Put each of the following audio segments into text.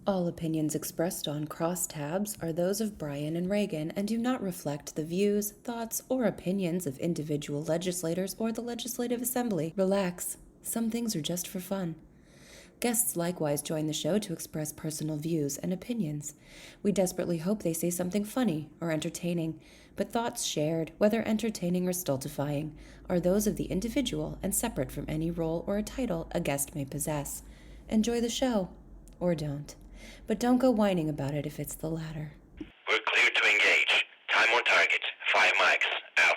All opinions expressed on Crosstabs are those of Bryan and Reagan and do not reflect the views, thoughts, or opinions of individual legislators or the Legislative Assembly. Relax. Some things are just for fun. Guests likewise join the show to express personal views and opinions. We desperately hope they say something funny or entertaining, but thoughts shared, whether entertaining or stultifying, are those of the individual and separate from any role or a title a guest may possess. Enjoy the show. Or don't. But don't go whining about it if it's the latter. We're clear to engage. Time on target. 5 mics. Out.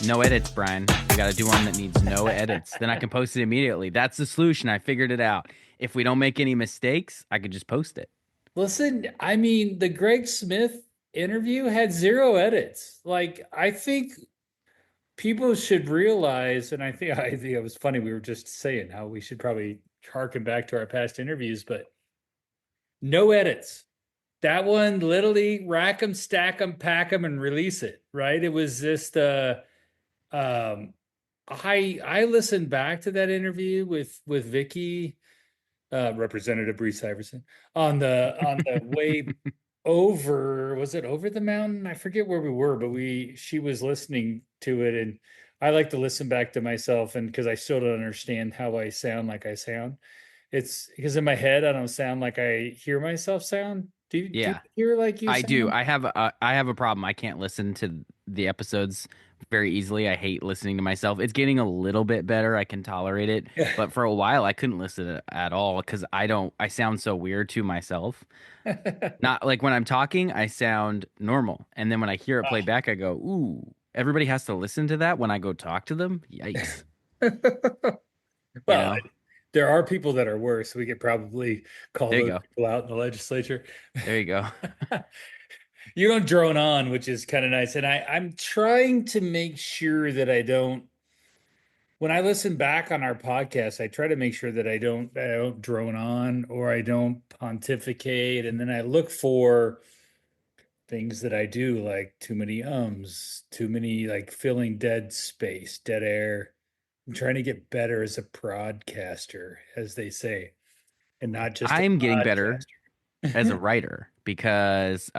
No edits, Brian. We got to do one that needs no edits. Then I can post it immediately. That's the solution. I figured it out. If we don't make any mistakes, I could just post it. Listen, I mean, the Greg Smith interview had zero edits. Like, I think people should realize, and I think it was funny. We were just saying how we should probably harken back to our past interviews, but no edits. That one literally rack them, stack them, pack them, and release it. Right? It was just I listened back to that interview with Vicky, Representative Brees Iverson, on the way over. Was it over the mountain? I forget where we were, but she was listening to it, and I like to listen back to myself, and because I still don't understand how I sound like I sound. It's because in my head I don't sound like I hear myself sound. Do you Yeah, hear like you I sound? do. I have a problem. I can't listen to the episodes very easily. I hate listening to myself. It's getting a little bit better. I can tolerate it, but for a while I couldn't listen at all because I sound so weird to myself. Not like when I'm talking, I sound normal. And then when I hear it play back, I go, ooh, everybody has to listen to that when I go talk to them. Yikes. You Well, know? there are people that are worse. We could probably call There you those go. people out in the legislature. There you go. You don't drone on, which is kind of nice. And I'm trying to make sure that I don't, when I listen back on our podcast, I try to make sure that I don't drone on or I don't pontificate. And then I look for things that I do, like too many ums, too many like filling dead space, dead air. I'm trying to get better as a broadcaster, as they say, and not just a I'm getting better as a podcaster. writer because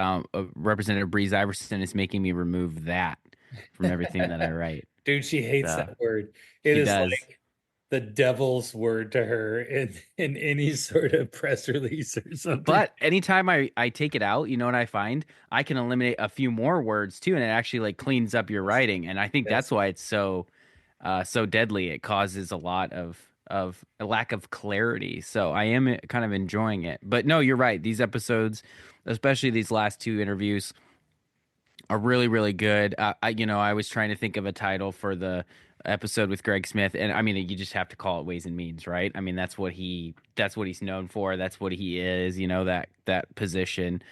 Representative Breeze Iverson is making me remove that from everything that I write. Dude, she hates So that word. It she is does. like the devil's word to her in any sort of press release or something. But anytime I take it out, you know what I find? I can eliminate a few more words too, and it actually like cleans up your writing. And I think that's Yes. why it's so deadly. It causes a lot of a lack of clarity. So I am kind of enjoying it. But no, you're right. These episodes, especially these last two interviews, are really really good. I was trying to think of a title for the episode with Greg Smith, and I mean you just have to call it Ways and Means, right? I mean that's what he's known for. That's what he is. That position.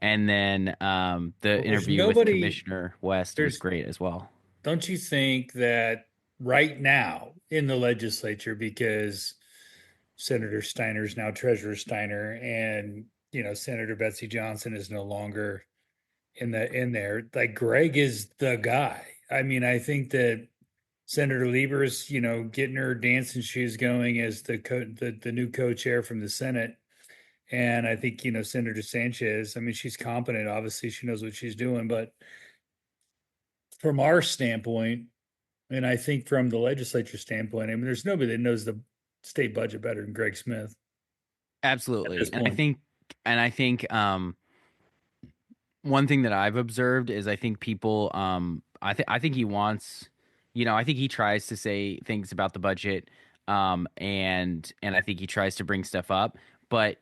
And then the Well, there's interview with nobody, Commissioner West was there's, great as well. don't you think that right now in the legislature, because Senator Steiner is now Treasurer Steiner, and Senator Betsy Johnson is no longer in there. Like Greg is the guy. I mean, I think that Senator Lieber's, getting her dancing shoes going as the new co-chair from the Senate. And I think, Senator Sanchez, I mean, she's competent. Obviously, she knows what she's doing. But from our standpoint, and I think from the legislature standpoint, I mean, there's nobody that knows the state budget better than Greg Smith at Absolutely. this And I point. think and I think one thing that I've observed is I think people I think he wants, I think he tries to say things about the budget, and I think he tries to bring stuff up, but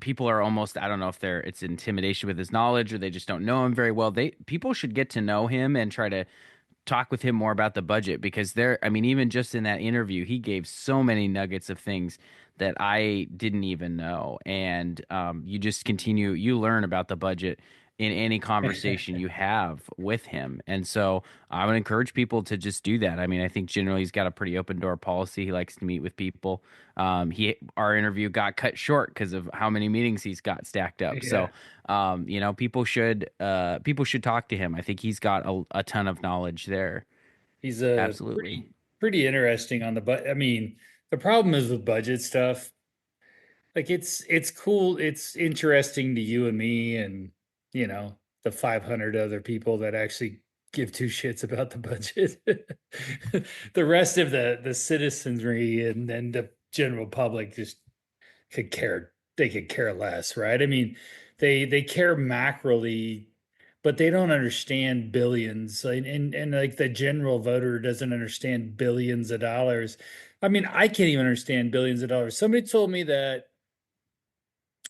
people are almost, I don't know if it's intimidation with his knowledge or they just don't know him very well. People should get to know him and try to talk with him more about the budget because I mean, even just in that interview, he gave so many nuggets of things that I didn't even know. And you just you learn about the budget in any conversation you have with him. And so I would encourage people to just do that. I mean, I think generally he's got a pretty open door policy. He likes to meet with people. Our interview got cut short because of how many meetings he's got stacked up. So, Yeah. people should talk to him. I think he's got a ton of knowledge there. He's a Absolutely. pretty interesting on the but I mean, the problem is with budget stuff. Like it's cool, it's interesting to you and me and the 500 other people that actually give two shits about the budget. The rest of the citizenry and then the general public just could care less, right? I mean, they care macroly, but they don't understand billions. And like the general voter doesn't understand billions of dollars. I mean, I can't even understand billions of dollars. Somebody told me that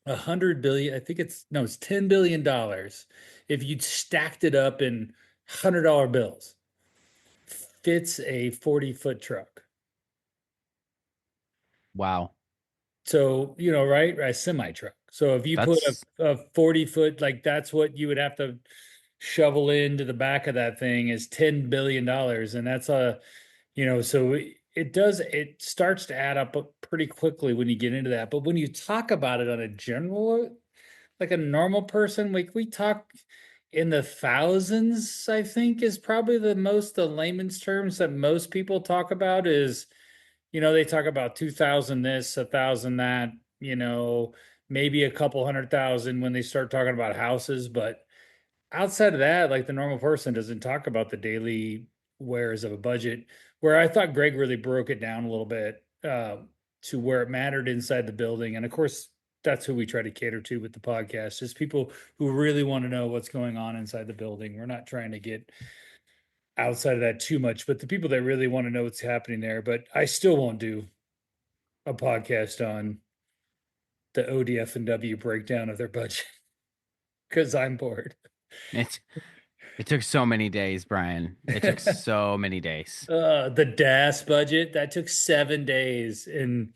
100 billion, I think it's $10 billion, if you stacked it up in $100 bills, fits a 40-foot truck. Wow. So, right? A semi truck. So if you put That's a 40-foot, like that's what you would have to shovel into the back of that thing is $10 billion. And that's so it starts to add up pretty quickly when you get into that. But when you talk about it on a general, like a normal person, like we talk in the thousands, I think is probably the layman's terms that most people talk about is, they talk about 2,000 this, 1,000 that, maybe a couple 100,000 when they start talking about houses. But outside of that, like the normal person doesn't talk about the daily wares of a budget. Where I thought Greg really broke it down a little bit to where it mattered inside the building. And of course, that's who we try to cater to with the podcast, just people who really want to know what's going on inside the building. We're not trying to get outside of that too much, but the people that really want to know what's happening there. But I still won't do a podcast on the ODF and W breakdown of their budget because I'm bored. it. It took so many days, Brian. It took so many days. The DAS budget that took 7 days in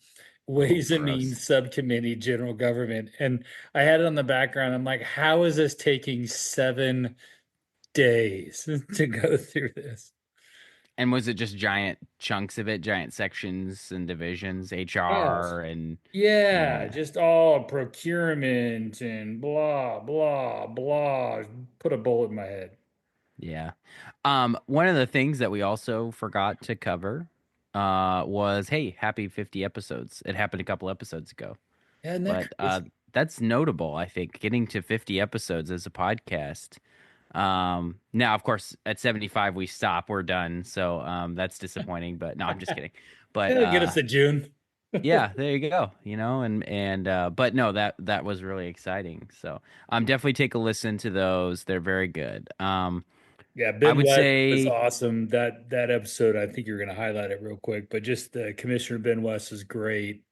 Oh, Ways and gross. Means Subcommittee, General Government, and I had it on the background. I'm like, how is this taking 7 days to go through this? And was it just giant chunks of it, giant sections and divisions, Oh, HR and yeah, yeah, just all procurement and blah blah blah. Put a bullet in my head. yeah. One of the things that we also forgot to cover was hey, happy 50 episodes. It happened a couple episodes ago. Yeah, isn't that But crazy? that's notable, I think, getting to 50 episodes as a podcast. Now, of course, at 75 we stop, we're done. So that's disappointing, but no, I'm just kidding. But It'll get us to June. yeah, there you go. But no, that was really exciting. So definitely take a listen to those. They're very good. Yeah, I Ben would West was say awesome. That episode, I think you're going to highlight it real quick, but just Commissioner Ben West is great.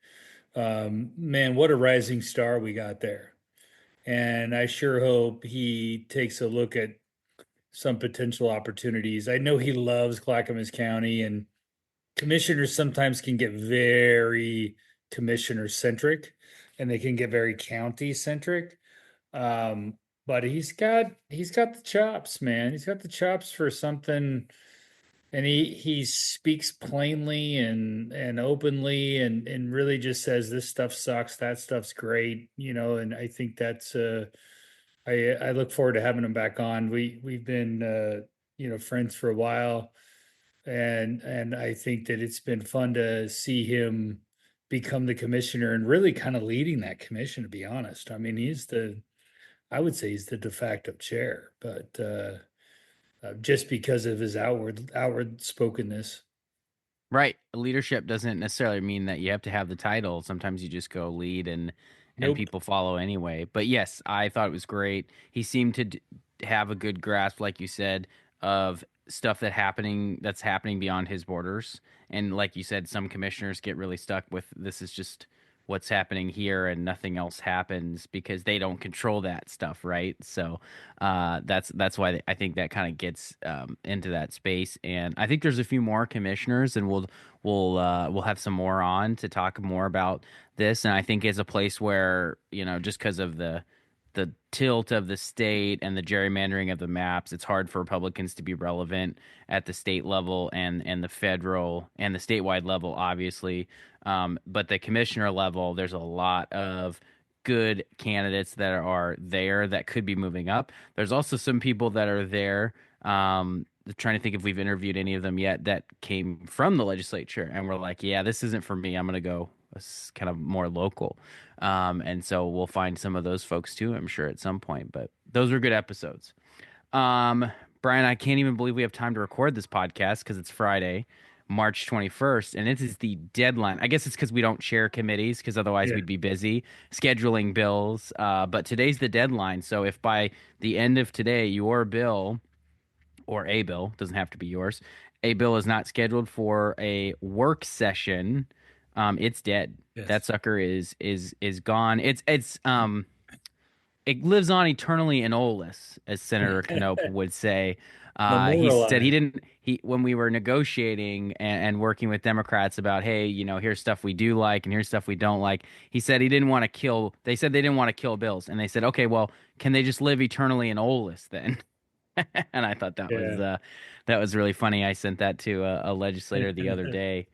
Man, what a rising star we got there. And I sure hope he takes a look at some potential opportunities. I know he loves Clackamas County, and commissioners sometimes can get very commissioner centric and they can get very county centric. Um, but he's got the chops, man. He's got the chops for something, and he speaks plainly and openly and really just says this stuff sucks, that stuff's great, and I think that's I look forward to having him back on. We've been friends for a while, and I think that it's been fun to see him become the commissioner and really kind of leading that commission, to be honest. I mean, I would say he's the de facto chair, but just because of his outward spokenness. right. Leadership doesn't necessarily mean that you have to have the title. Sometimes you just go lead and Nope. people follow anyway. But yes, I thought it was great. He seemed to have a good grasp, like you said, of stuff that's happening beyond his borders. And like you said, some commissioners get really stuck with this is just what's happening here and nothing else happens because they don't control that stuff, right? So that's why I think that kind of gets into that space. And I think there's a few more commissioners, and we'll have some more on to talk more about this. And I think it's a place where just because of the tilt of the state and the gerrymandering of the maps, it's hard for Republicans to be relevant at the state level and the federal and the statewide level, obviously. But the commissioner level, there's a lot of good candidates that are there that could be moving up. There's also some people that are there. Trying to think if we've interviewed any of them yet that came from the legislature and we're like, yeah, this isn't for me. I'm going to go kind of more local. And so we'll find some of those folks too, I'm sure, at some point. But those were good episodes. Bryan, I can't even believe we have time to record this podcast because it's Friday, March 21st, and it is the deadline. I guess it's because we don't share committees because otherwise Yeah. we'd be busy scheduling bills. But today's the deadline. So if by the end of today, your bill or a bill, doesn't have to be yours, a bill is not scheduled for a work session, it's dead. That Yes. sucker is gone. It lives on eternally in Olus, as Senator Knope would say. He said he Memorialized. didn't. He when we were negotiating and working with Democrats about, hey, here's stuff we do like and here's stuff we don't like. He said he didn't want to kill. They said they didn't want to kill bills, and they said, okay, well, can they just live eternally in Olus then? And I thought Yeah. that was really funny. I sent that to a legislator the other day,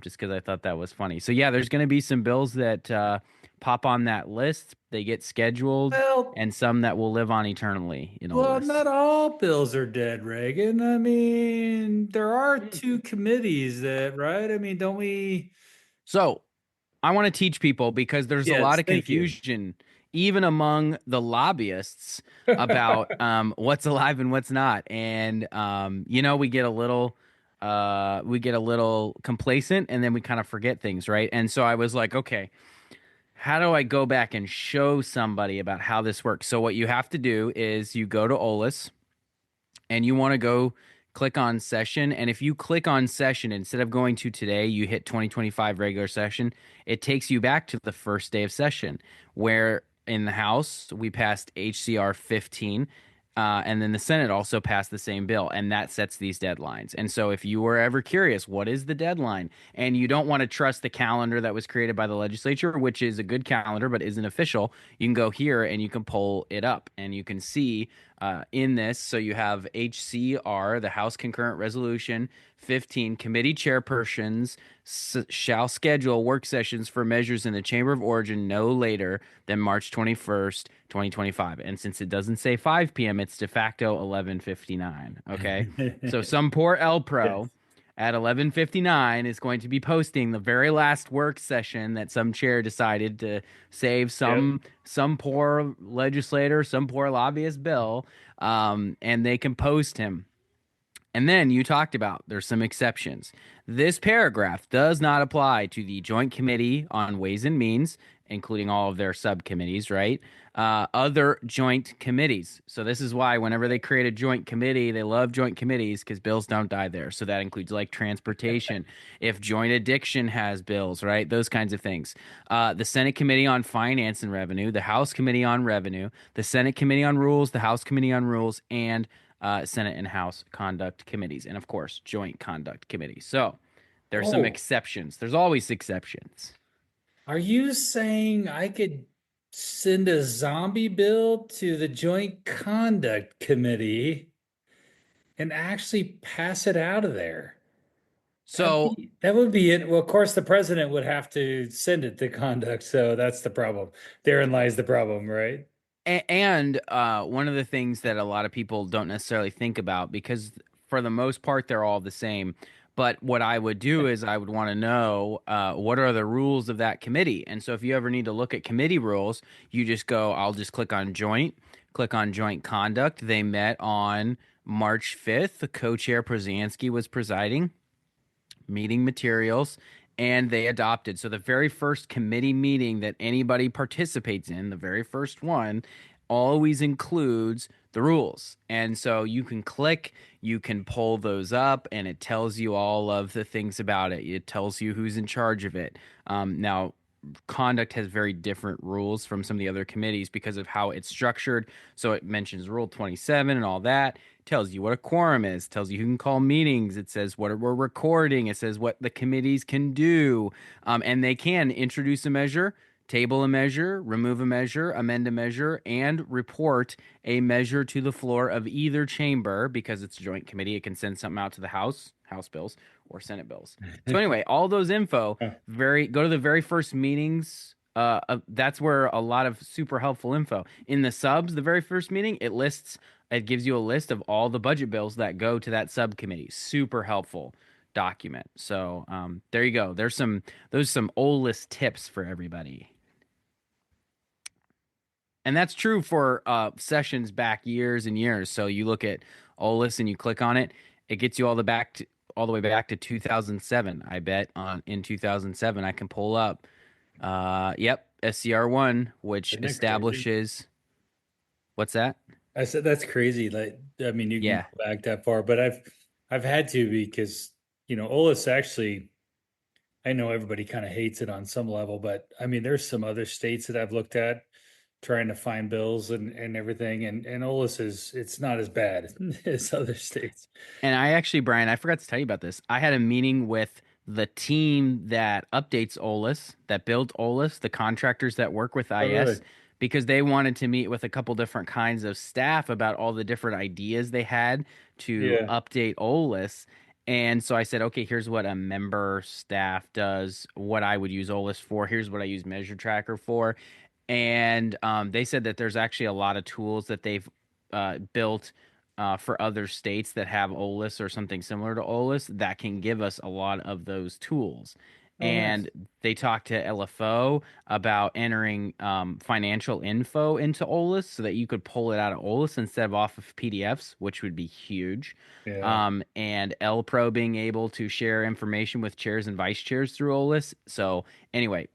just because I thought that was funny. So yeah, there's going to be some bills that pop on that list. They get scheduled, Well, and some that will live on eternally in well, Olus. not all bills are dead, Reagan. I mean, there are two committees that, right? I mean, don't we? So I want to teach people because there's a lot Yes, of thank you. confusion, even among the lobbyists, about what's alive and what's not. And we get a little complacent, and then we kind of forget things, right? And so I was like, okay, how do I go back and show somebody about how this works? So what you have to do is you go to Olus and you want to go click on session. And if you click on session, instead of going to today, you hit 2025 regular session, it takes you back to the first day of session where in the House we passed HCR 15. And then the Senate also passed the same bill, and that sets these deadlines. And so, if you were ever curious, what is the deadline, and you don't want to trust the calendar that was created by the legislature, which is a good calendar but isn't official, you can go here and you can pull it up, and you can see in this. So you have HCR, the House Concurrent Resolution 15, committee chairpersons shall schedule work sessions for measures in the Chamber of Origin no later than March 21st, 2025. And since it doesn't say 5 p.m., it's de facto 11:59. Okay. So some poor L Pro Yes. at 11:59 is going to be posting the very last work session that some chair decided to save Yep. some poor legislator, some poor lobbyist bill, and they can post him. And then you talked about there's some exceptions. This paragraph does not apply to the Joint Committee on Ways and Means, including all of their subcommittees, right? Other joint committees. So this is why whenever they create a joint committee, they love joint committees because bills don't die there. So that includes like transportation, if joint addiction has bills, right? Those kinds of things. The Senate Committee on Finance and Revenue, the House Committee on Revenue, the Senate Committee on Rules, the House Committee on Rules, and Senate and House conduct committees, and of course, joint conduct committees. So there's some Oh, exceptions. There's always exceptions. are you saying I could send a zombie bill to the Joint Conduct Committee and actually pass it out of there? So That would be it. Well, of course, the president would have to send it to conduct, so that's the problem. Therein lies the problem, right? And one of the things that a lot of people don't necessarily think about, because for the most part they're all the same. But what I would do is I would want to know what are the rules of that committee. And so if you ever need to look at committee rules, you just go, I'll just click on joint conduct. They met on March 5th. The co-chair Przansky was presiding, meeting materials, and they adopted. So the very first committee meeting that anybody participates in, the very first one, always includes the rules. And so you can click, you can pull those up, and it tells you all of the things about it. It tells you who's in charge of it. Now, conduct has very different rules from some of the other committees because of how it's structured. So it mentions Rule 27 and all that, tells you what a quorum is, tells you who can call meetings. It says what we're recording. It says what the committees can do. And they can introduce a measure, table a measure, remove a measure, amend a measure, and report a measure to the floor of either chamber because it's a joint committee. It can send something out to the House bills, or Senate bills. So anyway, all those info, go to the very first meetings. That's where a lot of super helpful info in the subs. The very first meeting, it gives you a list of all the budget bills that go to that subcommittee. Super helpful document. So there you go. Those some OList tips for everybody. And that's true for sessions back years and years. So you look at OList and you click on it, it gets you all the way back to 2007. I bet in 2007 I can pull up yep, SCR1, which Isn't that crazy? establishes what's that? I said that's crazy. Like, I mean, you can Yeah. go back that far, but I've had to because OLIS actually. I know everybody kind of hates it on some level, but I mean, there's some other states that I've looked at trying to find bills and everything, and OLIS it's not as bad as other states. And I actually, Brian, I forgot to tell you about this. I had a meeting with the team that updates OLIS, that builds OLIS, the contractors that work with Oh, really? IS, because they wanted to meet with a couple different kinds of staff about all the different ideas they had to Yeah. update OLIS. And so I said, okay, here's what a member staff does, what I would use OLIS for. Here's what I use Measure Tracker for. And they said that there's actually a lot of tools that they've built for other states that have OLIS or something similar to OLIS that can give us a lot of those tools. Oh, nice. And they talked to LFO about entering financial info into OLIS so that you could pull it out of OLIS instead of off of PDFs, which would be huge. Yeah. And LPro being able to share information with chairs and vice chairs through OLIS. So anyway,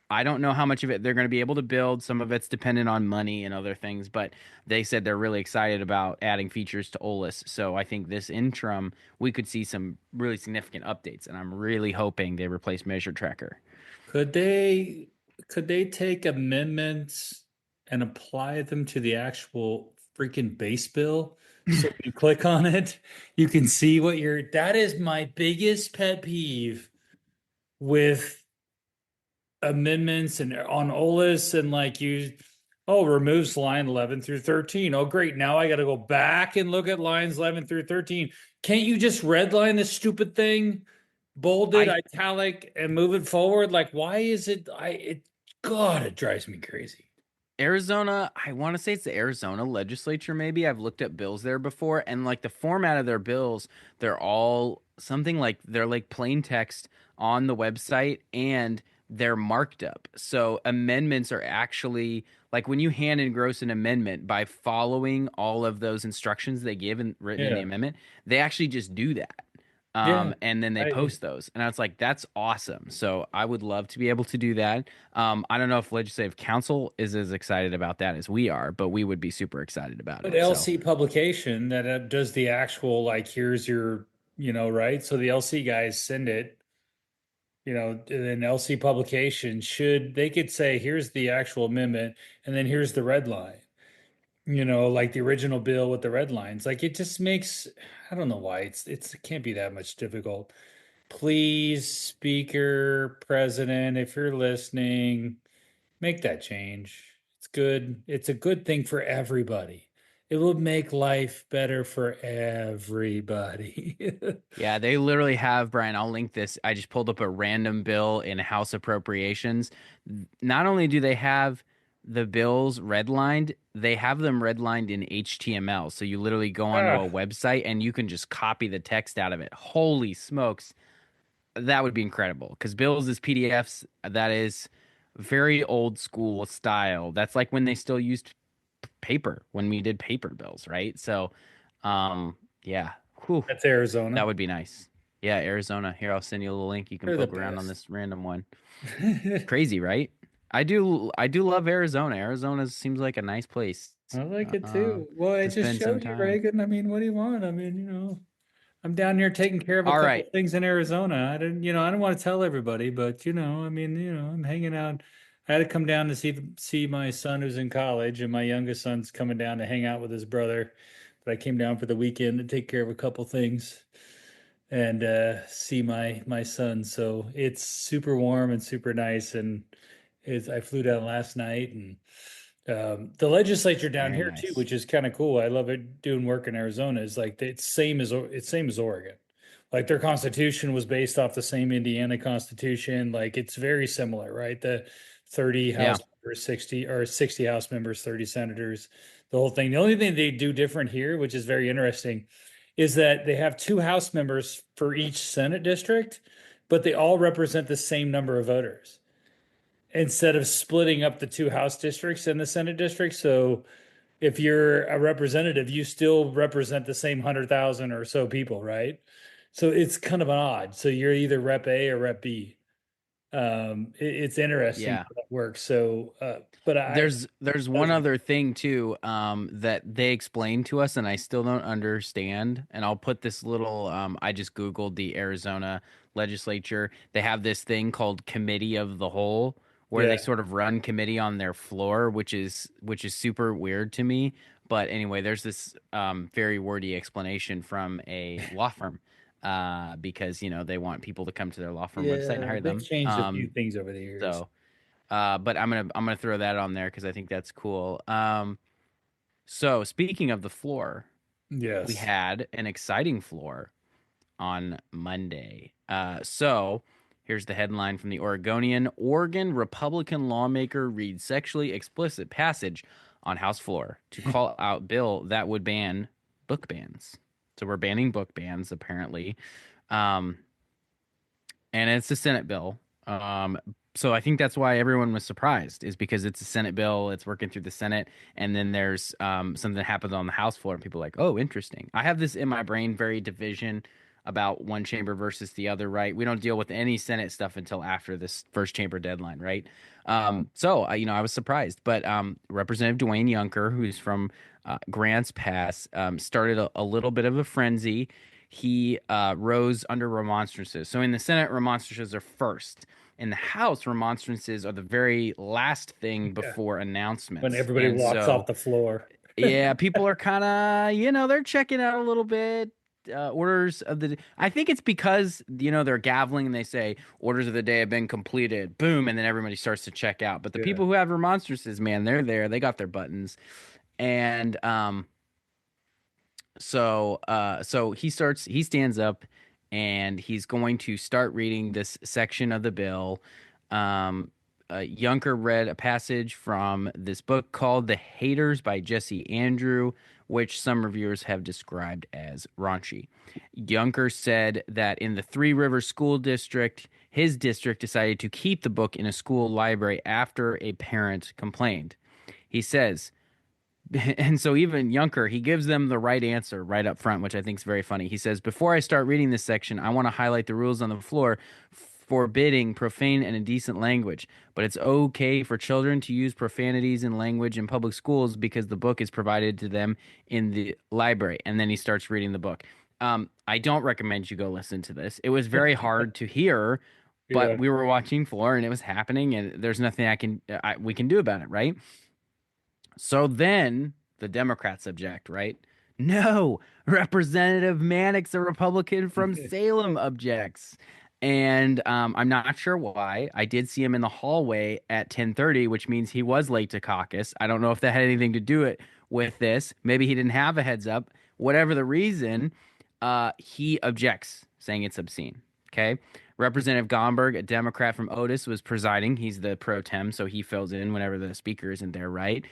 I don't know how much of it they're going to be able to build. Some of it's dependent on money and other things, but they said they're really excited about adding features to OLIS. So I think this interim, we could see some really significant updates, and I'm really hoping they replace Measure Tracker. Could they could they take amendments and apply them to the actual freaking base bill? So when you click on it, you can see what that is my biggest pet peeve with amendments and on OLIS and like removes line 11 through 13. Oh, great. Now I got to go back and look at lines 11 through 13. Can't you just redline this stupid thing, bold it, I italic, and move it forward? Like, why is God, it drives me crazy. Arizona, I want to say it's the Arizona legislature, maybe. I've looked at bills there before, and like the format of their bills, they're all something like they're like plain text on the website and they're marked up. So amendments are actually like when you hand engross an amendment by following all of those instructions they give and written in the Yeah. amendment, they actually just do that. Yeah. And then they I post those. And I was like, that's awesome. So I would love to be able to do that. I don't know if Legislative Council is as excited about that as we are, but we would be super excited about But it. So LC publication that does the actual, like, here's your, right? So the LC guys send it, and then LC publication they could say, here's the actual amendment, and then here's the red line, like the original bill with the red lines. Like it just makes, I don't know why it can't be that much difficult. Please, Speaker, President, if you're listening, make that change. It's good. It's a good thing for everybody. It will make life better for everybody. yeah, they literally have, Brian, I'll link this. I just pulled up a random bill in House Appropriations. Not only do they have the bills redlined, they have them redlined in HTML. So you literally go onto a Ah, website and you can just copy the text out of it. Holy smokes. That would be incredible because bills is PDFs. That is very old school style. That's like when they still used paper when we did paper bills, right? So, yeah, whew, that's that Arizona. would be nice. Yeah, Arizona. Here, I'll send you a little link. You can They're the poke around on best. this random one. Crazy, right? I do love Arizona. Arizona seems like a nice place I like it too. Well, I to just spend some showed you, time. Reagan. I mean, what do you want? I mean, I'm down here taking care of a All couple right. things in Arizona. I don't want to tell everybody, but I mean, I'm hanging out. I had to come down to see my son who's in college, and my youngest son's coming down to hang out with his brother. But I came down for the weekend to take care of a couple things and see my son. So it's super warm and super nice, and I flew down last night, and the legislature down Very here too, nice. which is kind of cool. I love it doing work in Arizona. Is like it's same as Oregon. Like their constitution was based off the same Indiana constitution. Like it's very similar, right? The 30 Yeah. House members, 60 House members, 30 senators, the whole thing. The only thing they do different here, which is very interesting, is that they have two House members for each Senate district, but they all represent the same number of voters instead of splitting up the two House districts and the Senate district. So if you're a representative, you still represent the same 100,000 or so people, right? So it's kind of an odd. So you're either Rep A or Rep B. It's interesting Yeah. how that works. So, but There's one other thing too, that they explained to us and I still don't understand. And I'll put this little, I just Googled the Arizona legislature. They have this thing called Committee of the Whole, where they yeah, sort of run committee on their floor, which is super weird to me. But anyway, there's this very wordy explanation from a law firm, because they want people to come to their law firm website and yeah, hire they've them. changed a few things over the years. So but I'm gonna throw that on there because I think that's cool. So speaking of the floor, we Yes. had an exciting floor on Monday. So here's the headline from the Oregonian: Oregon Republican lawmaker reads sexually explicit passage on House floor to call out bill that would ban book bans. So we're banning book bans apparently. Um, and it's a Senate bill. So I think that's why everyone was surprised, is because it's a Senate bill, it's working through the Senate, and then there's something that happens on the House floor, and people are like, oh, interesting. I have this in my brain, very division about one chamber versus the other, right? We don't deal with any Senate stuff until after this first chamber deadline, right? I was surprised, but Representative Dwayne Yunker, who's from Grants Pass, started a little bit of a frenzy. He rose under remonstrances. So in the Senate, remonstrances are first. In the House, remonstrances are the very last thing Yeah. before When announcements. everybody And walks off so, the floor. yeah, people are kind of, they're checking out a little bit. Orders of the, I think it's because, they're gaveling and they say orders of the day have been completed, boom, and then everybody starts to check out. But the Yeah. people who have remonstrances, man, they're there, they got their buttons. And so he stands up and he's going to start reading this section of the bill. Um, Yunker read a passage from this book called The Haters by Jesse Andrew, which some reviewers have described as raunchy. Yunker said that in the Three Rivers School District, his district decided to keep the book in a school library after a parent complained. He says, and so even Yunker, he gives them the right answer right up front, which I think is very funny. He says, before I start reading this section, I want to highlight the rules on the floor forbidding profane and indecent language. But it's okay for children to use profanities and language in public schools because the book is provided to them in the library. And then he starts reading the book. I don't recommend you go listen to this. It was very hard to hear, but Yeah. we were watching floor and it was happening, and there's nothing we can do about it, right? So then the Democrats object, right? No, Representative Mannix, a Republican from Salem, objects. And I'm not sure why. I did see him in the hallway at 10:30, which means he was late to caucus. I don't know if that had anything to do it with this. Maybe he didn't have a heads up. Whatever the reason, he objects, saying it's obscene. Okay. Representative Gomberg, a Democrat from Otis, was presiding. He's the pro tem, so he fills in whenever the speaker isn't there, right?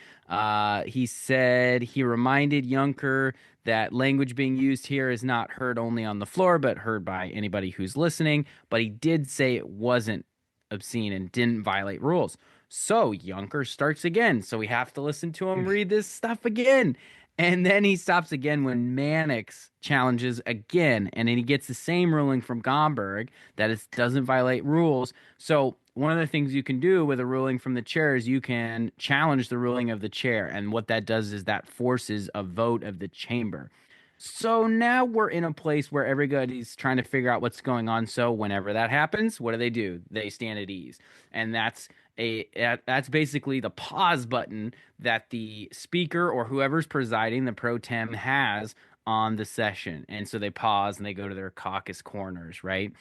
He said he reminded Yunker that language being used here is not heard only on the floor, but heard by anybody who's listening. But he did say it wasn't obscene and didn't violate rules. So Yunker starts again. So we have to listen to him read this stuff again. And then he stops again when Mannix challenges again. And then he gets the same ruling from Gomberg that it doesn't violate rules. So one of the things you can do with a ruling from the chair is you can challenge the ruling of the chair. And what that does is that forces a vote of the chamber. So now we're in a place where everybody's trying to figure out what's going on. So whenever that happens, what do? They stand at ease. And that's basically the pause button that the speaker or whoever's presiding, the pro tem, has on the session. And so they pause and they go to their caucus corners, right?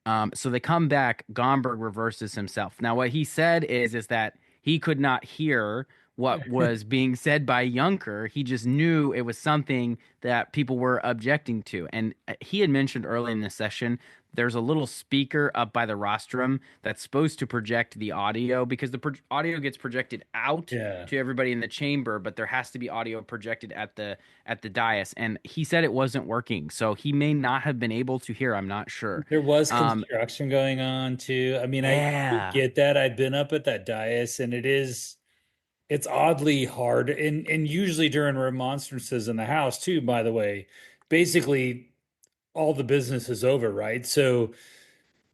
So they come back. Gomberg reverses himself. Now, what he said is that he could not hear what was being said by Junker. He just knew it was something that people were objecting to. And he had mentioned early in the session there's a little speaker up by the rostrum that's supposed to project the audio because the audio gets projected out Yeah. to everybody in the chamber, but there has to be audio projected at the dais. And he said it wasn't working, so he may not have been able to hear. I'm not sure. There was Um, construction going on too. I mean, I yeah. get that. I've been up at that dais and it's oddly hard. And usually during remonstrances in the House too, by the way, basically all the business is over, right? So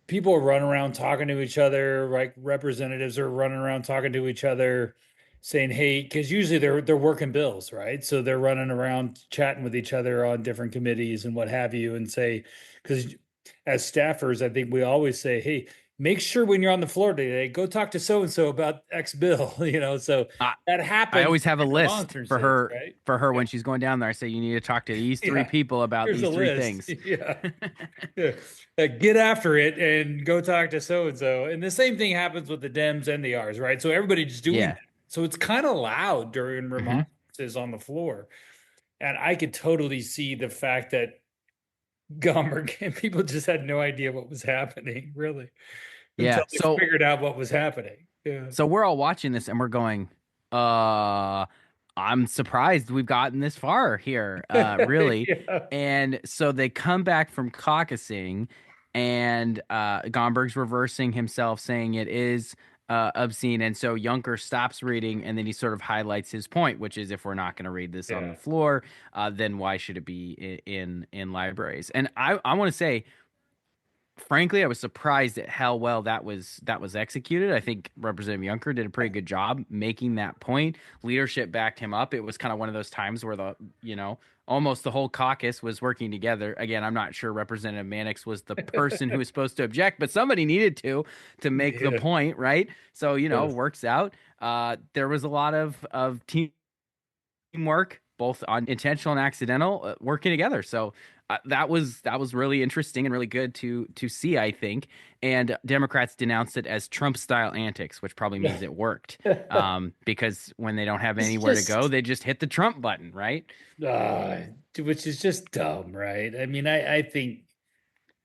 people are running around talking to each other, like representatives are running around talking to each other, saying, "Hey," because usually they're working bills, right? So they're running around chatting with each other on different committees and what have you, and say, because as staffers, I think we always say, "Hey, make sure when you're on the floor today, go talk to so and so about X bill," So I, that I happens always have a in list remonstrances, right? for her Yeah, when she's going down there. I say you need to talk to these three yeah. people about Here's a these three list. things. Yeah. Yeah. Get after it and go talk to so and so. And the same thing happens with the Dems and the R's, right? So everybody's doing Yeah. that. So it's kind of loud during Hmm. remonstrances on the floor. And I could totally see the fact that Gomberg and people just had no idea what was happening, really, until Yeah. they So figured out what was happening. Yeah. so we're all watching this and we're going, uh, I'm surprised we've gotten this far here, really. Yeah. And so they come back from caucusing, and Gomberg's reversing himself, saying it is obscene. And so Juncker stops reading, and then he sort of highlights his point, which is if we're not going to read this on the Yeah. floor, then why should it be in libraries? And I want to say frankly, I was surprised at how well that was executed. I think Representative Juncker did a pretty good job making that point. Leadership backed him up. It was kind of one of those times where almost the whole caucus was working together. Again, I'm not sure Representative Mannix was the person who was supposed to object, but somebody needed to make the Yeah. point, right? So, Yes. works out. There was a lot of teamwork, both on intentional and accidental, working together. So that was really interesting and really good to see, I think. And Democrats denounced it as Trump style antics, which probably means it worked. Because when they don't have It's anywhere to go, just they just hit the Trump button, right? uh, which is just dumb, right? I mean, I think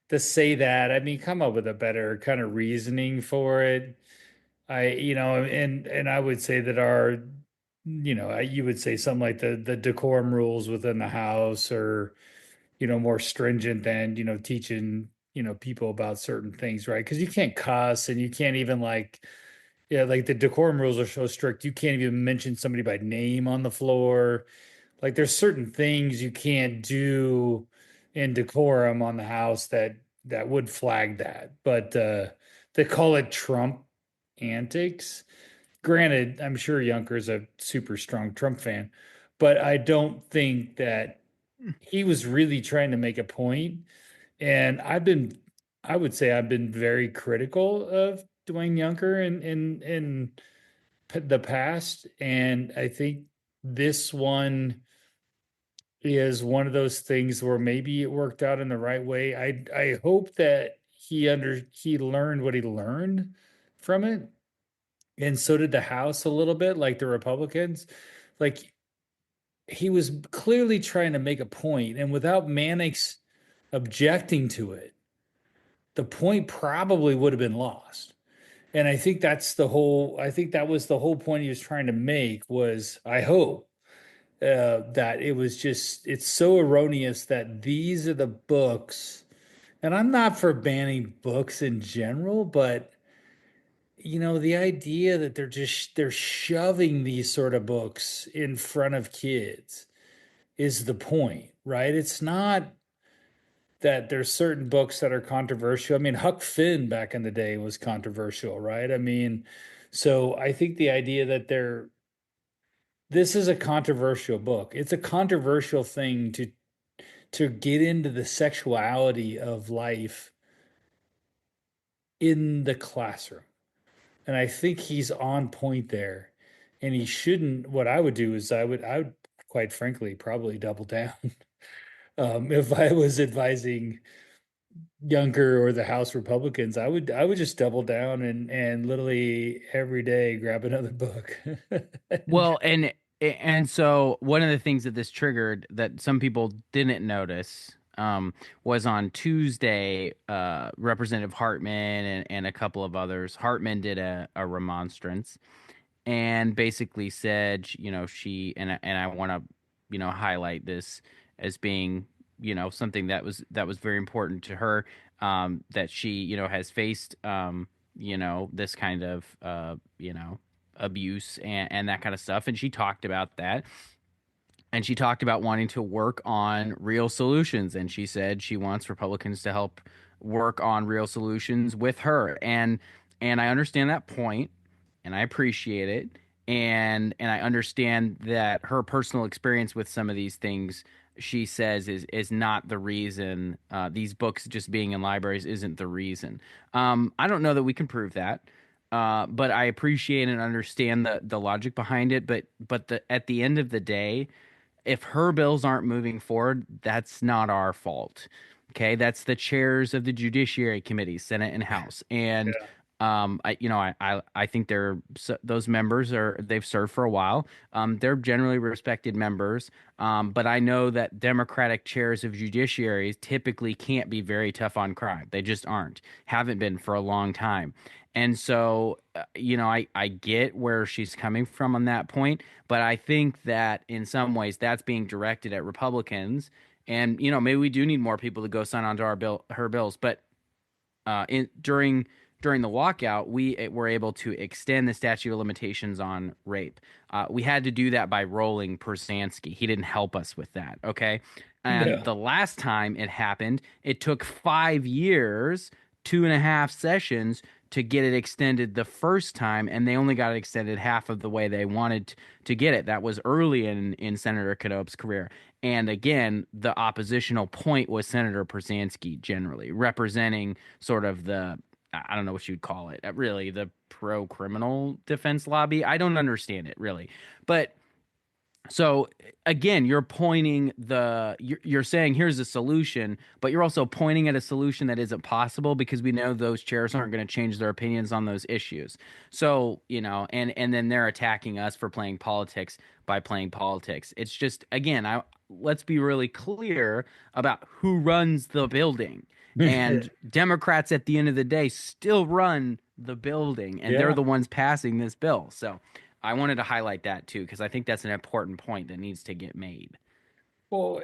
to say that, I mean, come up with a better kind of reasoning for it. And I would say that you would say something like the decorum rules within the house are, more stringent than, teaching, people about certain things, right? Because you can't cuss and you can't even yeah, like the decorum rules are so strict, you can't even mention somebody by name on the floor. Like there's certain things you can't do in decorum on the house that would flag that. But they call it Trump antics. Granted, I'm sure Junker's a super strong Trump fan, but I don't think that he was really trying to make a point. And I would say I've been very critical of Dwayne Junker in the past, and I think this one is one of those things where maybe it worked out in the right way. I hope that he learned what he learned from it, and so did the House a little bit, like the Republicans. Like he was clearly trying to make a point, and without Mannix objecting to it, the point probably would have been lost. And I think that was the whole point he was trying to make was, I hope, that it's so erroneous that these are the books. And I'm not for banning books in general, but the idea that they're shoving these sort of books in front of kids is the point, right? It's not that there's certain books that are controversial. I mean, Huck Finn back in the day was controversial, right? I mean, so I think the idea that this is a controversial book. It's a controversial thing to get into the sexuality of life in the classroom. And I think he's on point there. And he shouldn't. What I would do is I would quite frankly probably double down if I was advising Younger or the House Republicans, I would just double down and literally every day grab another book. Well, and so one of the things that this triggered that some people didn't notice was on Tuesday, Representative Hartman and a couple of others. Hartman did a remonstrance and basically said, she and I want to, highlight this as being, something that was very important to her, that she, has faced, this kind of, abuse and that kind of stuff, and she talked about that. And she talked about wanting to work on real solutions. And she said she wants Republicans to help work on real solutions with her. And I understand that point, and I appreciate it. And I understand that her personal experience with some of these things, she says, is not the reason. These books just being in libraries isn't the reason. I don't know that we can prove that. But I appreciate and understand the logic behind it. But at the end of the day, if her bills aren't moving forward, that's not our fault. Okay, that's the chairs of the Judiciary Committee, Senate and House, and Yeah. I think those members they've served for a while. They're generally respected members, but I know that Democratic chairs of judiciaries typically can't be very tough on crime. They just aren't, haven't been for a long time. And so, I get where she's coming from on that point, but I think that in some ways that's being directed at Republicans. And, maybe we do need more people to go sign on to her bills. But during the walkout, we were able to extend the statute of limitations on rape. We had to do that by rolling Persansky. He didn't help us with that. Okay. And Yeah. the last time it happened, it took 5 years, 2.5 sessions to get it extended the first time, and they only got it extended half of the way they wanted to get it. That was early in Senator Knope's career. And again, the oppositional point was Senator Persansky, generally representing sort of I don't know what you'd call it, really, the pro criminal defense lobby. I don't understand it really. But so again, you're saying here's a solution, but you're also pointing at a solution that isn't possible because we know those chairs aren't going to change their opinions on those issues. So, and then they're attacking us for playing politics by playing politics. It's just, again, let's be really clear about who runs the building. And Democrats at the end of the day still run the building, and they're Yeah. the ones passing this bill. So I wanted to highlight that too, because I think that's an important point that needs to get made. Well,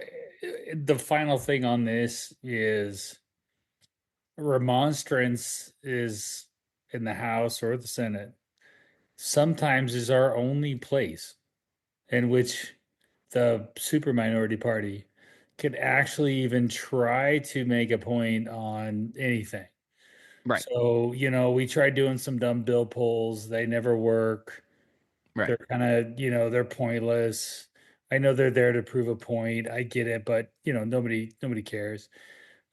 the final thing on this is remonstrance is in the House or the Senate sometimes is our only place in which the super minority party could actually even try to make a point on anything. Right, So, we tried doing some dumb bill polls. They never work. right. They're kind of, they're pointless. I know they're there to prove a point. I get it, but nobody cares.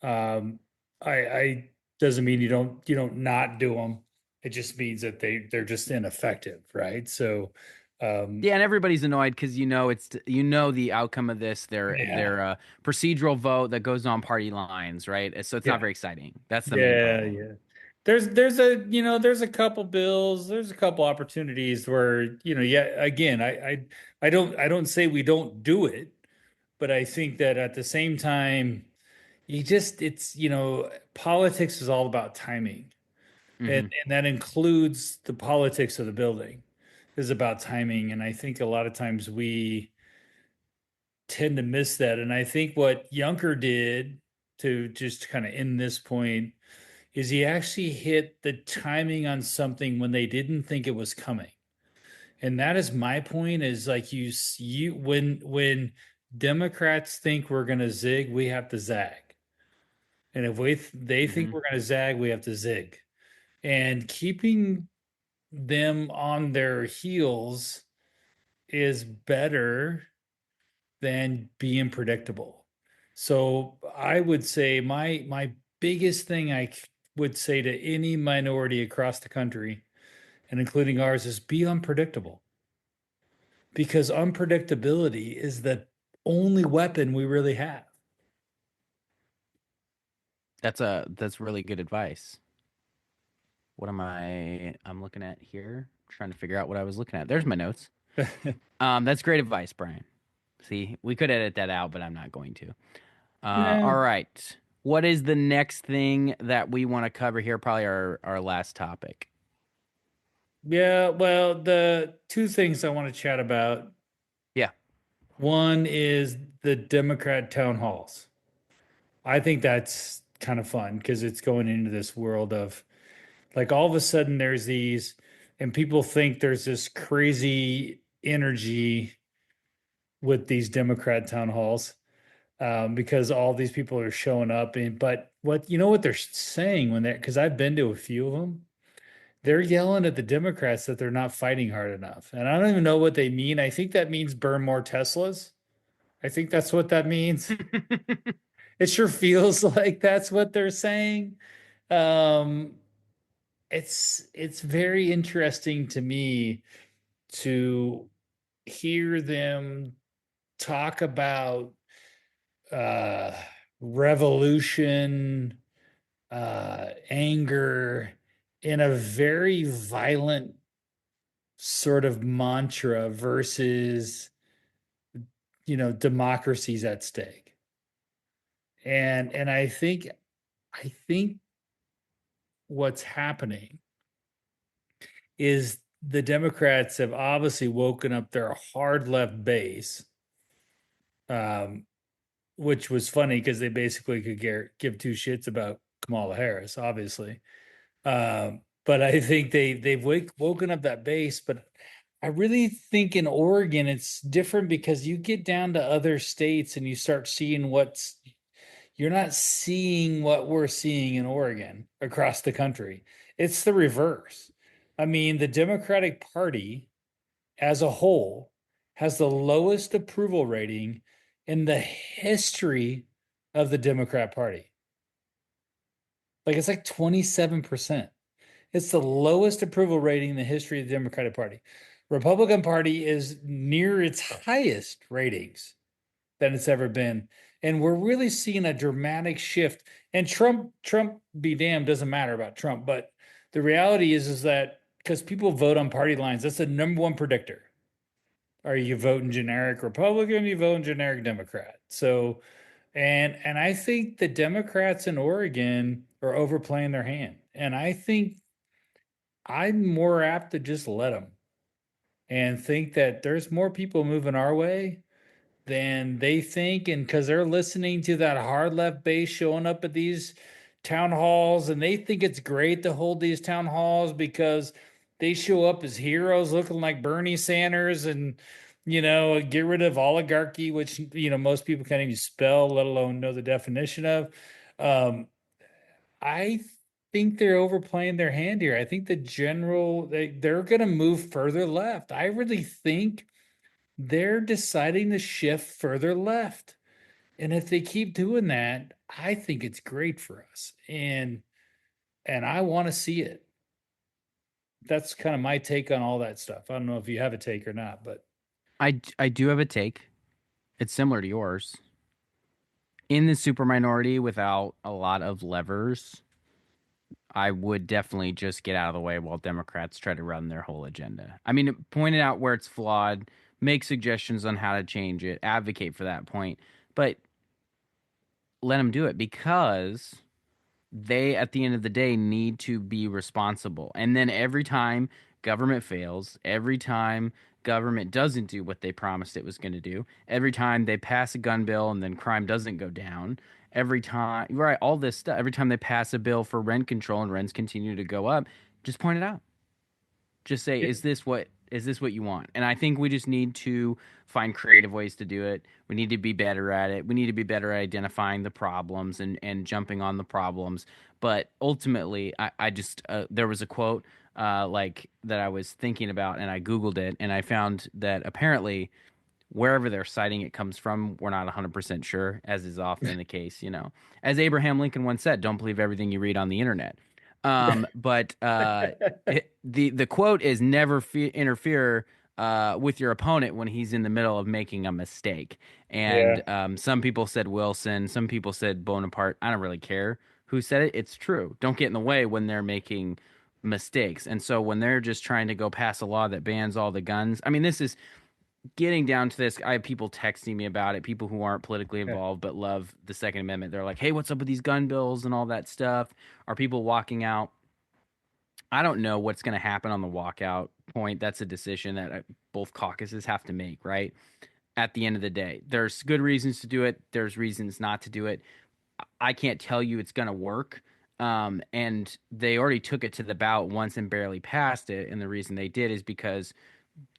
Um, I doesn't mean you don't not do them. It just means that they're just ineffective, right? So, um, Yeah, and everybody's annoyed because the outcome of this. yeah, They're a procedural vote that goes on party lines, right? So it's not yeah, very exciting. That's the main yeah, problem. yeah. There's a couple bills, there's a couple opportunities where, yeah, again, I don't say we don't do it, but I think that at the same time, it's, politics is all about timing. And, Hmm. and that includes the politics of the building is about timing. And I think a lot of times we tend to miss that. And I think what Juncker did to just kind of end this point is he actually hit the timing on something when they didn't think it was coming. And that is my point is like when Democrats think we're going to zig, we have to zag. And if they think Hmm. we're going to zag, we have to zig. And keeping them on their heels is better than being predictable. So I would say my biggest thing would say to any minority across the country, and including ours, is be unpredictable. Because unpredictability is the only weapon we really have. That's really good advice. What am I'm looking at here? Trying to figure out what I was looking at. There's my notes. That's great advice, Brian. See, we could edit that out, but I'm not going to. Yeah. All right. What is the next thing that we want to cover here? Probably our last topic. Yeah, well, the two things I want to chat about. Yeah. One is the Democrat town halls. I think that's kind of fun because it's going into this world of like all of a sudden there's these, and people think there's this crazy energy with these Democrat town halls because all these people are showing up. And but what you know what they're saying when they're because I've been to a few of them, they're yelling at the Democrats that they're not fighting hard enough, and I don't even know what they mean. I think that means burn more Teslas. I think that's what that means. It sure feels like that's what they're saying. Um, it's very interesting to me to hear them talk about uh revolution, anger in a very violent sort of mantra versus democracy's at stake. And I think what's happening is the Democrats have obviously woken up their hard left base, um, which was funny because they basically could give two shits about Kamala Harris, obviously. But I think they've woken up that base. But I really think in Oregon it's different because you get down to other states and you start seeing you're not seeing what we're seeing in Oregon across the country. It's the reverse. I mean, the Democratic Party as a whole has the lowest approval rating in the history of the Democrat Party. Like it's like 27%. It's the lowest approval rating in the history of the Democratic Party. Republican Party is near its highest ratings than it's ever been. And we're really seeing a dramatic shift. And Trump be damned, doesn't matter about Trump, but the reality is that because people vote on party lines, that's the number one predictor. Are you voting generic Republican? You voting generic Democrat? So, and I think the Democrats in Oregon are overplaying their hand, and I think I'm more apt to just let them and think that there's more people moving our way than they think. And because they're listening to that hard left base showing up at these town halls, and they think it's great to hold these town halls because they show up as heroes looking like Bernie Sanders and get rid of oligarchy, which most people can't even spell, let alone know the definition of. Um, i think they're overplaying their hand here. I think they're going to move further left. I really think they're deciding to shift further left. And if they keep doing that, I think it's great for us. And I want to see it. That's kind of my take on all that stuff. I don't know if you have a take or not, but I do have a take. It's similar to yours. In the super minority without a lot of levers, I would definitely just get out of the way while Democrats try to run their whole agenda. I mean, point it out where it's flawed, make suggestions on how to change it, advocate for that point, but let them do it because they, at the end of the day, need to be responsible. And then every time government fails, every time government doesn't do what they promised it was going to do, every time they pass a gun bill and then crime doesn't go down, every time, right, all this stuff, every time they pass a bill for rent control and rents continue to go up, just point it out. Just say, yeah, is this what you want? And I think we just need to find creative ways to do it. We need to be better at it. We need to be better at identifying the problems and jumping on the problems. But ultimately, I just there was a quote like that I was thinking about, and I Googled it, and I found that apparently wherever they're citing it comes from, we're not 100% sure, as is often the case. As Abraham Lincoln once said, don't believe everything you read on the internet. But the quote is never interfere with your opponent when he's in the middle of making a mistake. yeah, And some people said Wilson, some people said Bonaparte. I don't really care who said it. It's true. Don't get in the way when they're making mistakes. And so when they're just trying to go pass a law that bans all the guns, I mean, this is getting down to this. I have people texting me about it, people who aren't politically Yeah. involved but love the Second Amendment. They're like, hey, what's up with these gun bills and all that stuff? Are people walking out? I don't know what's going to happen on the walkout point. That's a decision that both caucuses have to make, right? At the end of the day, there's good reasons to do it, there's reasons not to do it. I can't tell you it's going to work. And they already took it to the ballot once and barely passed it. And the reason they did is because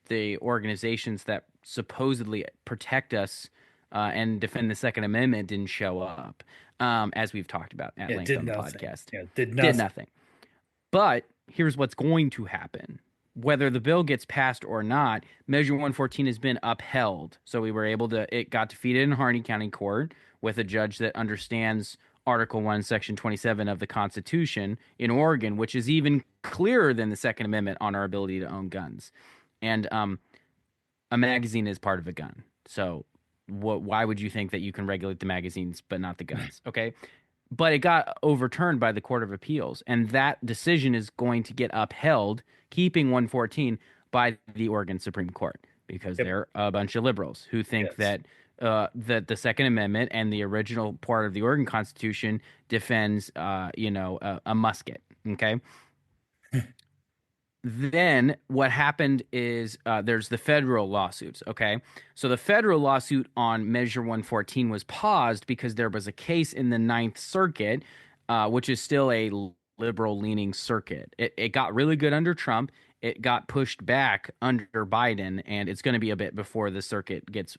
the organizations that supposedly protect us and defend the Second Amendment didn't show up, as we've talked about at length Did on the nothing. podcast. Yeah, did Did nothing. nothing. But here's what's going to happen. Whether the bill gets passed or not, Measure 114 has been upheld. So we were able to, it got defeated in Harney County Court with a judge that understands Article 1, Section 27 of the Constitution in Oregon, which is even clearer than the Second Amendment on our ability to own guns. And a magazine is part of a gun. So why would you think that you can regulate the magazines but not the guns? Okay. But it got overturned by the Court of Appeals, and that decision is going to get upheld, keeping 114 by the Oregon Supreme Court, because Yep. they're a bunch of liberals who think Yes. that the Second Amendment and the original part of the Oregon Constitution defends, a musket. Okay. Then what happened is there's the federal lawsuits. Okay. So the federal lawsuit on Measure 114 was paused because there was a case in the Ninth Circuit, which is still a liberal leaning circuit. It got really good under Trump. It got pushed back under Biden, and it's going to be a bit before the circuit gets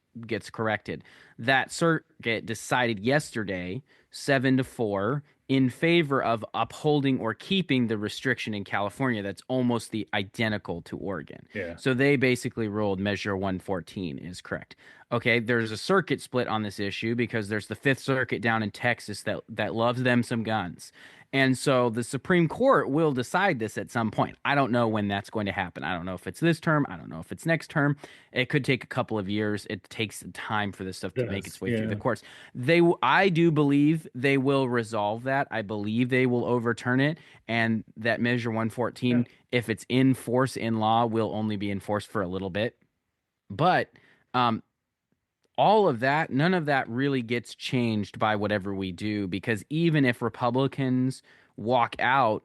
corrected. That circuit decided yesterday, 7-4, in favor of upholding or keeping the restriction in California that's almost the identical to Oregon. Yeah. So they basically ruled Measure 114 is correct. Okay, there's a circuit split on this issue because there's the Fifth Circuit down in Texas that loves them some guns. And so the Supreme Court will decide this at some point. I don't know when that's going to happen. I don't know if it's this term. I don't know if it's next term. It could take a couple of years. It takes time for this stuff to make its way through the courts. I do believe they will resolve that. I believe they will overturn it, and that Measure 114, if it's in force in law, will only be enforced for a little bit. But all of that, none of that really gets changed by whatever we do, because even if Republicans walk out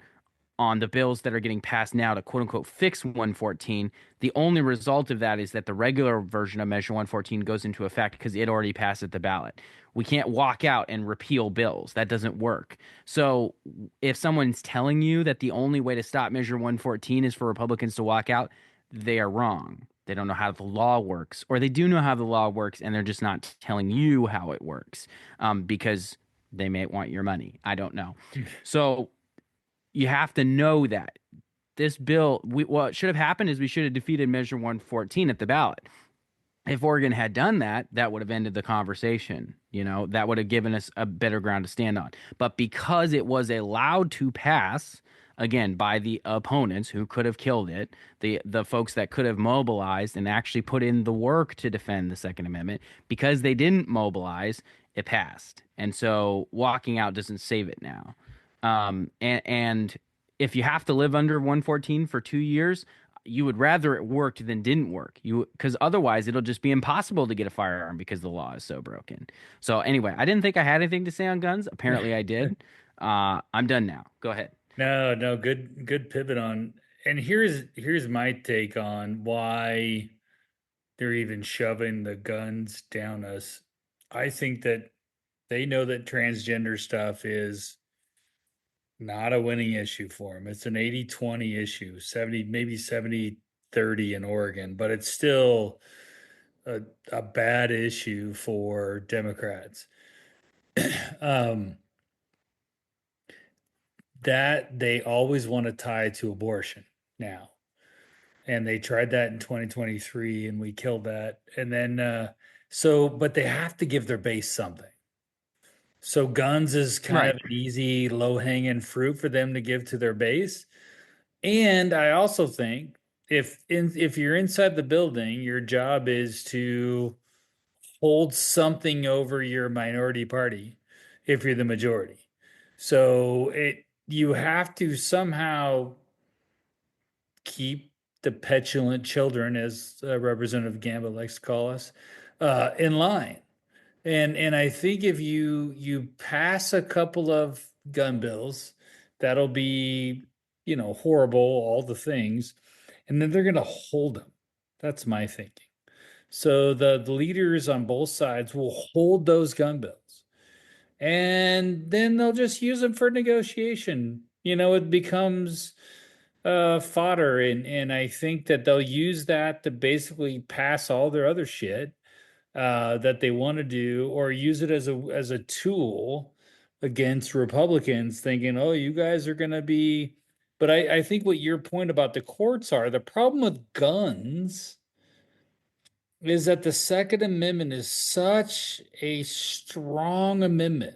on the bills that are getting passed now to quote unquote fix 114, the only result of that is that the regular version of Measure 114 goes into effect because it already passed at the ballot. We can't walk out and repeal bills. That doesn't work. So if someone's telling you that the only way to stop Measure 114 is for Republicans to walk out, they are wrong. They don't know how the law works, or they do know how the law works and they're just not telling you how it works, because they may want your money. I don't know. So you have to know that this bill, what should have happened is we should have defeated Measure 114 at the ballot. If Oregon had done that, that would have ended the conversation. That would have given us a better ground to stand on. But because it was allowed to pass, again, by the opponents who could have killed it, the folks that could have mobilized and actually put in the work to defend the Second Amendment, because they didn't mobilize, it passed. And so walking out doesn't save it now. And if you have to live under 114 for 2 years, you would rather it worked than didn't work. Because otherwise it'll just be impossible to get a firearm because the law is so broken. So anyway, I didn't think I had anything to say on guns. Apparently I did. I'm done now. Go ahead. No, good pivot on. And here's my take on why they're even shoving the guns down us. I think that they know that transgender stuff is not a winning issue for them. It's an 80-20 issue, 70, maybe 70-30 in Oregon, but it's still a bad issue for Democrats. That they always want to tie to abortion now. And they tried that in 2023 and we killed that. And then, but they have to give their base something. So guns is kind of an easy, low hanging fruit for them to give to their base. And I also think if you're inside the building, your job is to hold something over your minority party if you're the majority. So you have to somehow keep the petulant children, as Representative Gambit likes to call us, in line. And I think if you pass a couple of gun bills, that'll be, horrible, all the things, and then they're going to hold them. That's my thinking. So the leaders on both sides will hold those gun bills, and then they'll just use them for negotiation. It becomes fodder, and I think that they'll use that to basically pass all their other shit that they want to do, or use it as a tool against Republicans, thinking, "Oh, you guys are going to be." But I think what your point about the courts are, the problem with guns is that the Second Amendment is such a strong amendment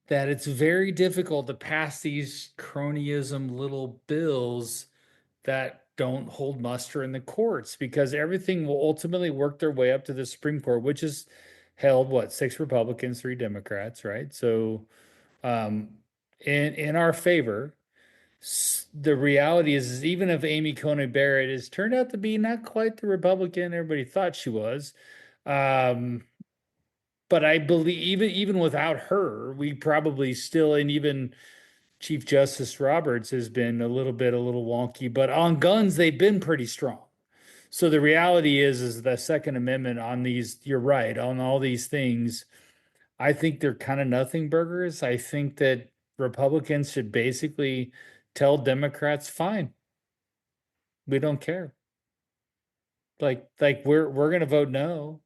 that it's very difficult to pass these cronyism little bills that don't hold muster in the courts, because everything will ultimately work their way up to the Supreme Court, which is held what, six Republicans, three Democrats, right? So um in our favor. The reality is even if Amy Coney Barrett has turned out to be not quite the Republican everybody thought she was, um but I believe even without her, we probably still, and even Chief Justice Roberts has been a little wonky, but on guns they've been pretty strong. So the reality is the Second Amendment on these, you're right, on all these things, I think they're kind of nothing burgers. I think that Republicans should basically tell Democrats, fine, we don't care. Like we're gonna vote no.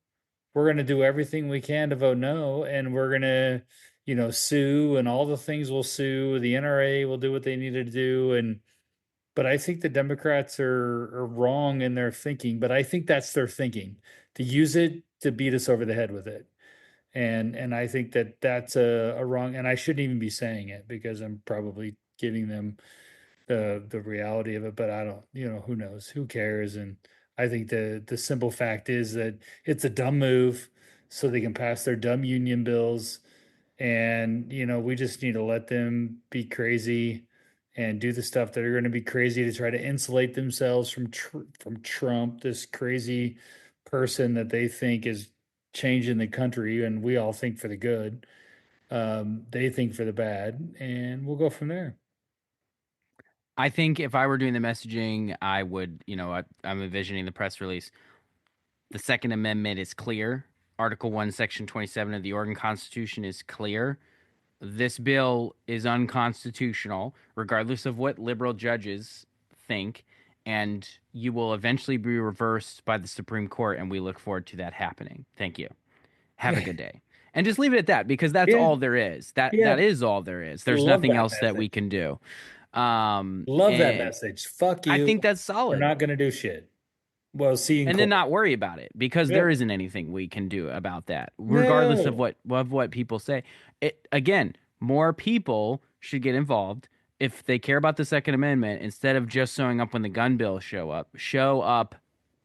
We're gonna do everything we can to vote no, and we're gonna, sue, and all the things we'll sue. The NRA will do what they need to do, and but I think the Democrats are wrong in their thinking. But I think that's their thinking, to use it to beat us over the head with it. And I think that that's a wrong. And I shouldn't even be saying it because I'm probably giving them the reality of it. But I don't, who knows? Who cares? And I think the simple fact is that it's a dumb move, so they can pass their dumb union bills, and we just need to let them be crazy and do the stuff that are going to be crazy to try to insulate themselves from Trump, this crazy person that they think is changing the country, and we all think for the good. They think for the bad, and we'll go from there. I think if I were doing the messaging, I would, I'm envisioning the press release. The Second Amendment is clear. Article 1, Section 27 of the Oregon Constitution is clear. This bill is unconstitutional, regardless of what liberal judges think, and you will eventually be reversed by the Supreme Court, and we look forward to that happening. Thank you. Have a good day. And just leave it at that, because that's Yeah, all there is. That yeah. is all there is. There's Love nothing that else that message. we can do. Love that And message. Fuck I you. think that's We're solid. not going to do shit. Well, see you in And then court. not worry about it, because there Yep. isn't anything we can do about that, regardless No. of what people say. It again, more people should get involved if they care about the Second Amendment, instead of just showing up when the gun bills show up. Show up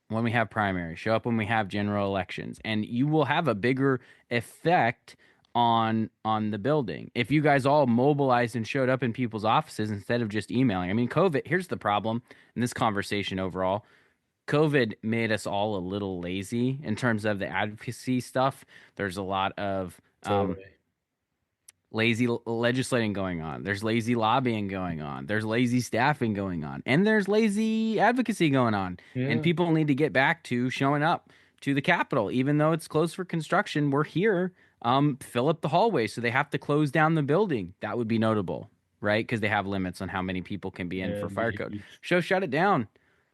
when we have primaries, show up when we have general elections, and you will have a bigger effect on the building. If you guys all mobilized and showed up in people's offices instead of just emailing. I mean, COVID, here's the problem in this conversation overall. COVID made us all a little lazy in terms of the advocacy stuff. There's a lot of Totally. lazy legislating going on. There's lazy lobbying going on. There's lazy staffing going on. And there's lazy advocacy going on. And Yeah. people need to get back to showing up to the Capitol. Even though it's closed for construction, we're here. Fill up the hallway. So they have to close down the building. That would be notable, right? Because they have limits on how many people can be in Yeah, for it'd be fire code. huge. Shut it down.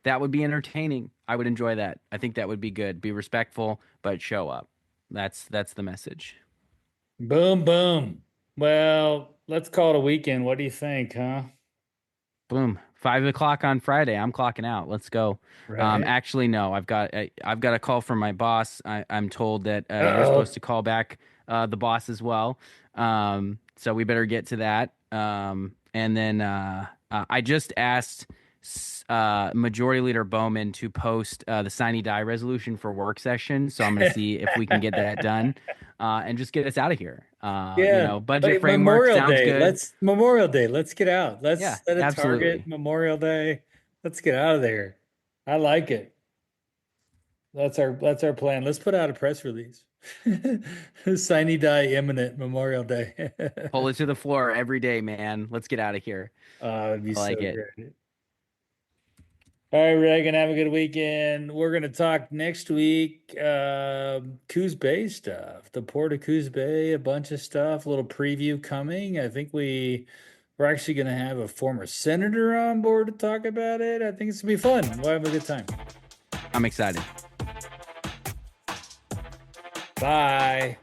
That would be entertaining. I would enjoy that. I think that would be good. Be respectful, but show up. That's the message. Boom, boom. Well, let's call it a weekend. What do you think, huh? Boom. 5 o'clock on Friday. I'm clocking out. Let's go. Right. Actually, no. I've got a call from my boss. I'm told that you're supposed Uh-oh. to call back the boss as well. So we better get to that. And then I just asked Majority Leader Bowman to post the sine die resolution for work session. So I'm going to see if we can get that done. and just get us out of here. Yeah. Budget Like framework sounds good. Memorial Day. Let's get out. Let's Yeah, set a target absolutely. Memorial Day. Let's get out of there. I like it. That's our plan. Let's put out a press release. Sine die imminent Memorial Day. Pull it to the floor every day, man. Let's get out of here. It'd be I like so it. great. All right, Reagan, have a good weekend. We're going to talk next week, Coos Bay stuff, the Port of Coos Bay, a bunch of stuff, a little preview coming. I think we're actually going to have a former senator on board to talk about it. I think it's going to be fun. We'll have a good time. I'm excited. Bye.